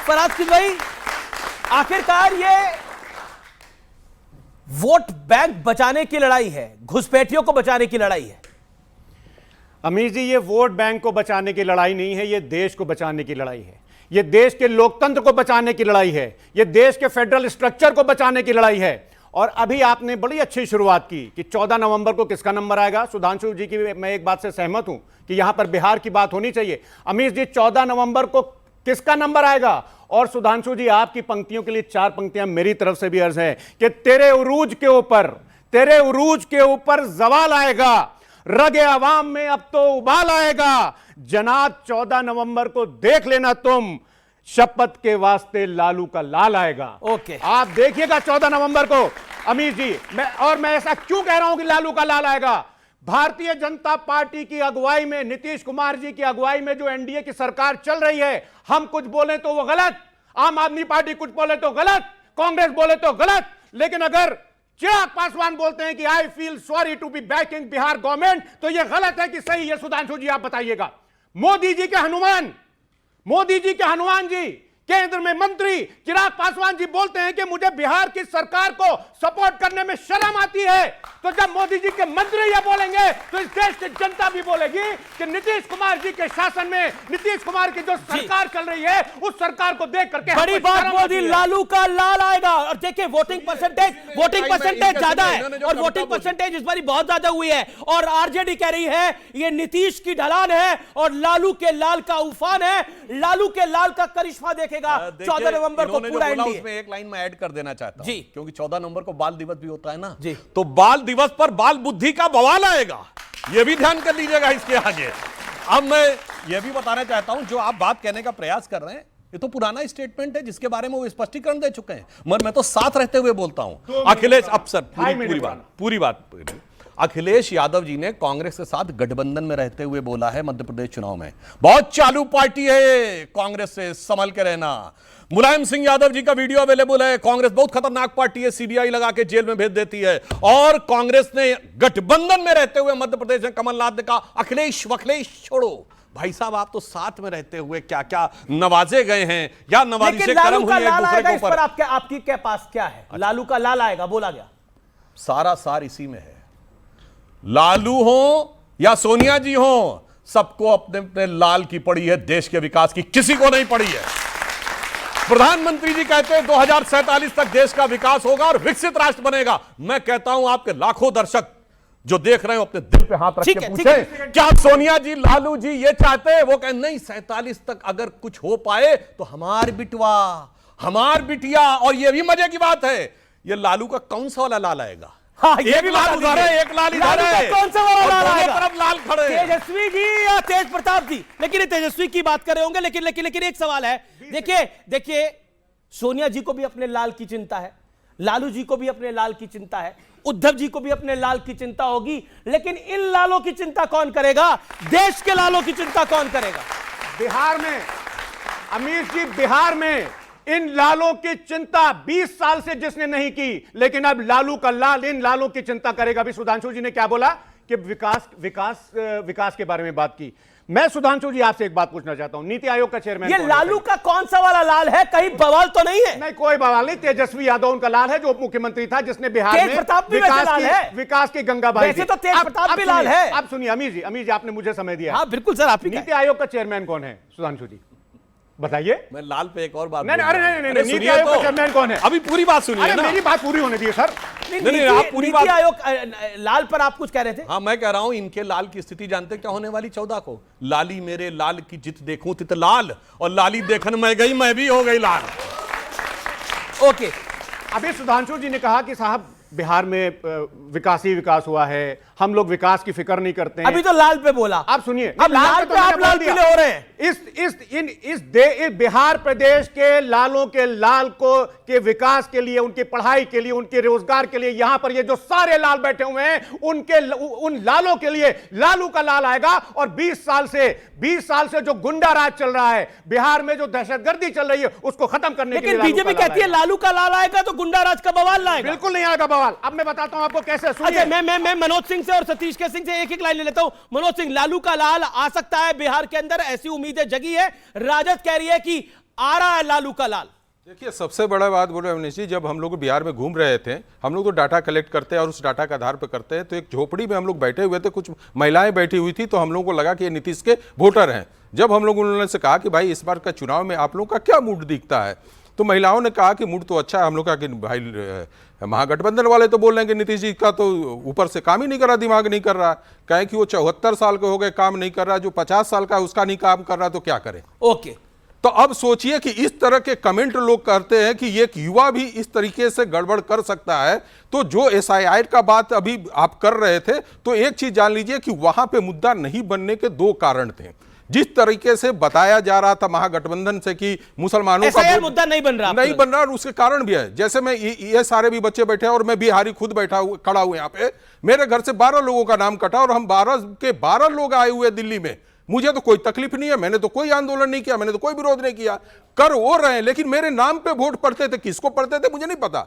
फराज भाई, आखिरकार ये वोट बैंक बचाने की लड़ाई है, घुसपैठियों को बचाने की लड़ाई है। अमीर जी, ये वोट बैंक को बचाने की लड़ाई नहीं है, ये देश को बचाने की लड़ाई है। ये देश के लोकतंत्र को बचाने की लड़ाई है। ये देश के फेडरल स्ट्रक्चर को बचाने की लड़ाई है। और अभी आपने बड़ी अच्छी शुरुआत की कि 14 नवंबर को किसका नंबर आएगा। सुधांशु जी की मैं एक बात से सहमत हूं कि यहां पर बिहार की बात होनी चाहिए। अमीर जी, 14 नवंबर को किसका नंबर आएगा? और सुधांशु जी, आपकी पंक्तियों के लिए 4 पंक्तियां मेरी तरफ से भी अर्ज है कि तेरे उरूज के ऊपर जवाल आएगा, रगे अवाम में अब तो उबाल आएगा। जनाब 14 नवंबर को देख लेना तुम, शपथ के वास्ते लालू का लाल आएगा। ओके, आप देखिएगा 14 नवंबर को। अमीर जी, मैं ऐसा क्यों कह रहा हूं कि लालू का लाल आएगा? भारतीय जनता पार्टी की अगुवाई में, नीतीश कुमार जी की अगुवाई में जो एनडीए की सरकार चल रही है, हम कुछ बोले तो वो गलत, आम आदमी पार्टी कुछ बोले तो गलत, कांग्रेस बोले तो गलत, लेकिन अगर चिराग पासवान बोलते हैं कि I feel sorry to be backing Bihar government, तो यह गलत है कि सही है? सुधांशु जी, आप बताइएगा। मोदी जी के हनुमान जी, केंद्र में मंत्री चिराग पासवान जी बोलते हैं कि मुझे बिहार की सरकार को सपोर्ट करने में शर्म आती है। तो जब मोदी जी के मंत्री यह बोलेंगे तो इस देश की जनता भी बोलेगी कि नीतीश कुमार जी के शासन में, नीतीश कुमार की जो सरकार चल रही है, उस सरकार को देख करके बड़ी बात मोदी, लालू का लाल आएगा। और देखिए वोटिंग परसेंटेज ज्यादा है, और वोटिंग परसेंटेज इस बार बहुत ज्यादा हुई है। और आरजेडी कह रही है ये नीतीश की ढलान है और लालू के लाल का उफान है। लालू के लाल का करिश्मा देखेगा 14 नवंबर को पूरा एनडीए। उसमें एक लाइन में ऐड कर देना चाहता हूं जी, क्योंकि 14 नवंबर को बाल दिवस भी होता है ना जी, तो बाल दिवस पर बाल बुद्धि का बवाल आएगा, यह भी ध्यान कर लीजिएगा इसके आगे। अब मैं यह भी बताना चाहता हूं, जो आप बात कहने का प्रयास कर रहे हैं ये तो पुराना स्टेटमेंट है जिसके बारे में वो स्पष्टीकरण दे चुके हैं, मगर मैं तो साथ रहते हुए बोलता हूं। अखिलेश, अब सर पूरी बात अखिलेश यादव जी ने कांग्रेस के साथ गठबंधन में रहते हुए बोला है मध्य प्रदेश चुनाव में, बहुत चालू पार्टी है, कांग्रेस से संभल के रहना। मुलायम सिंह यादव जी का वीडियो अवेलेबल है, कांग्रेस बहुत खतरनाक पार्टी है, सीबीआई लगा के जेल में भेज देती है। और कांग्रेस ने गठबंधन में रहते हुए मध्य प्रदेश में कमलनाथ ने कहा अखिलेश वखिलेश छोड़ो। भाई साहब, आप तो साथ में रहते हुए क्या क्या नवाजे गए हैं या नवाजी से कर्म हुई है एक दूसरे के ऊपर। आपकी क्या पास क्या है? लालू का लाल आएगा बोला गया, सारा सार इसी में है। लालू हो या सोनिया जी हो, सबको अपने अपने लाल की पड़ी है, देश के विकास की किसी को नहीं पड़ी है। प्रधानमंत्री जी कहते हैं 2047 तक देश का विकास होगा और विकसित राष्ट्र बनेगा। मैं कहता हूं आपके लाखों दर्शक जो देख रहे हो अपने दिल पे हाथ रख के पूछें, क्या सोनिया जी, लालू जी ये चाहते हैं? वो कहें नहीं, 47 तक अगर कुछ हो पाए तो हमार बिटिया। और ये भी मजे की बात है, ये लालू का कौन सा वाला लाल आएगा? हाँ, एक लाल उधर है, एक लाल इधर है, कौन सा वाला लाल आएगा? तरफ लाल खड़े, तेजस्वी जी या तेज प्रताप जी? लेकिन ये तेजस्वी की बात कर रहे होंगे, लेकिन एक सवाल है। देखिए सोनिया जी को भी अपने लाल की चिंता है, लालू जी को भी अपने लाल की चिंता है, उद्धव जी को भी अपने लाल की चिंता होगी, लेकिन इन लालों की चिंता कौन करेगा? देश के लालों की चिंता कौन करेगा? बिहार में अमीर जी, बिहार में इन लालों की चिंता 20 साल से जिसने नहीं की, लेकिन अब लालू का लाल इन लालों की चिंता करेगा। अभी सुधांशु जी ने क्या बोला कि विकास के बारे में बात की। मैं सुधांशु जी आपसे एक बात पूछना चाहता हूं, नीति आयोग का चेयरमैन ये लालू का कौन सा वाला लाल है? कहीं बवाल तो नहीं है? नहीं, कोई बवाल नहीं। तेजस्वी यादव उनका लाल है जो उप मुख्यमंत्री था, जिसने बिहार में विकास की गंगा बहाई। वैसे तो तेज प्रताप भी लाल है। आप सुनिए अमीर जी, आपने मुझे समय दिया। हाँ बिल्कुल सर, आप नीति आयोग का चेयरमैन कौन है? सुधांशु जी बताइए। मैं लाल पे एक और बात नहीं, नीति आयोग का चेयरमैन कौन है? अभी पूरी बात सुनिए ना, मेरी बात पूरी होने दीजिए सर। नहीं, आप पूरी बात। नीति आयोग लाल पर आप कुछ कह रहे थे? हाँ, मैं कह रहा हूं इनके लाल की स्थिति जानते क्या होने वाली 14 को? लाली मेरे लाल की जित देखूं तित लाल, और लाली देखन मैं गई, मैं भी हो गई लाल। ओके, अभी सुधांशु जी ने कहा कि साहब बिहार में विकास हुआ है, हम लोग विकास की फिक्र नहीं करते हैं। अभी तो लाल पे बोला, आप सुनिए। अब लाल पे आप लाल पीले हो रहे हैं। इस बिहार प्रदेश के लालों के लाल के विकास के लिए, उनकी पढ़ाई के लिए, उनके रोजगार के लिए, यहां पर ये जो सारे लाल बैठे हुए हैं, उन लालों के लिए लालू का लाल आएगा। और 20 साल से जो गुंडा राज चल रहा है बिहार में, जो दहशतगर्दी चल रही है, उसको खत्म करने के लिए बीजेपी कहती है लालू का लाल आएगा तो गुंडा राज का बवाल आएगा। बिल्कुल नहीं आएगा बवाल। अब मैं बताता हूं आपको कैसे। सुनिए, मैं मनोज सिंह से और सतीश के सिंह से एक लाइन ले लेता हूं। मनोज सिंह, लालू का लाल आ सकता है बिहार के अंदर, ऐसी उम्मीदें जगी है। राजद कह रही है कि आ रहा है लालू का लाल। देखिए, सबसे बड़ा बात बोले अवनीश जी, जब हम लोग बिहार में घूम रहे थे, हम लोग तो डाटा कलेक्ट करते हैं और उस डाटा के आधार पर करते हैं, तो एक झोपड़ी में हम लोग बैठे हुए थे, कुछ महिलाएं बैठी हुई थी, तो हम लोगों को लगा कि ये नीतीश के वोटर हैं। जब हम लोग उन्होंने से कहा कि भाई इस बार का चुनाव में आप लोगों का क्या मूड दिखता है, तो महिलाओं ने कहा कि मूड तो अच्छा है। हम लोग कहा कि भाई महागठबंधन वाले तो बोल रहे हैं कि नीतीश जी का तो ऊपर से काम ही नहीं कर रहा, दिमाग नहीं कर रहा, कहें कि वो 74 साल के हो गए काम नहीं कर रहा, जो 50 साल का है उसका नहीं काम कर रहा, तो क्या करें। ओके, तो अब सोचिए कि इस तरह के कमेंट लोग करते हैं कि एक युवा भी इस तरीके से गड़बड़ कर सकता है। तो जो एसआईआर का बात अभी आप कर रहे थे, तो एक चीज जान लीजिए कि वहां पे मुद्दा नहीं बनने के दो कारण थे। जिस तरीके से बताया जा रहा था महागठबंधन से कि मुसलमानों का एसआईआर मुद्दा नहीं बन रहा, नहीं बन रहा, और उसके कारण भी है। जैसे मैं ये सारे भी बच्चे बैठे हैं और मैं बिहारी खुद बैठा हुआ खड़ा हूं यहाँ पे, मेरे घर से 12 लोगों का नाम कटा और हम 12 के 12 लोग आए हुए दिल्ली में। मुझे तो कोई तकलीफ नहीं है, मैंने तो कोई आंदोलन नहीं किया, मैंने तो कोई विरोध नहीं किया, कर वो रहे हैं, लेकिन मेरे नाम पे वोट पड़ते थे, किसको पड़ते थे मुझे नहीं पता।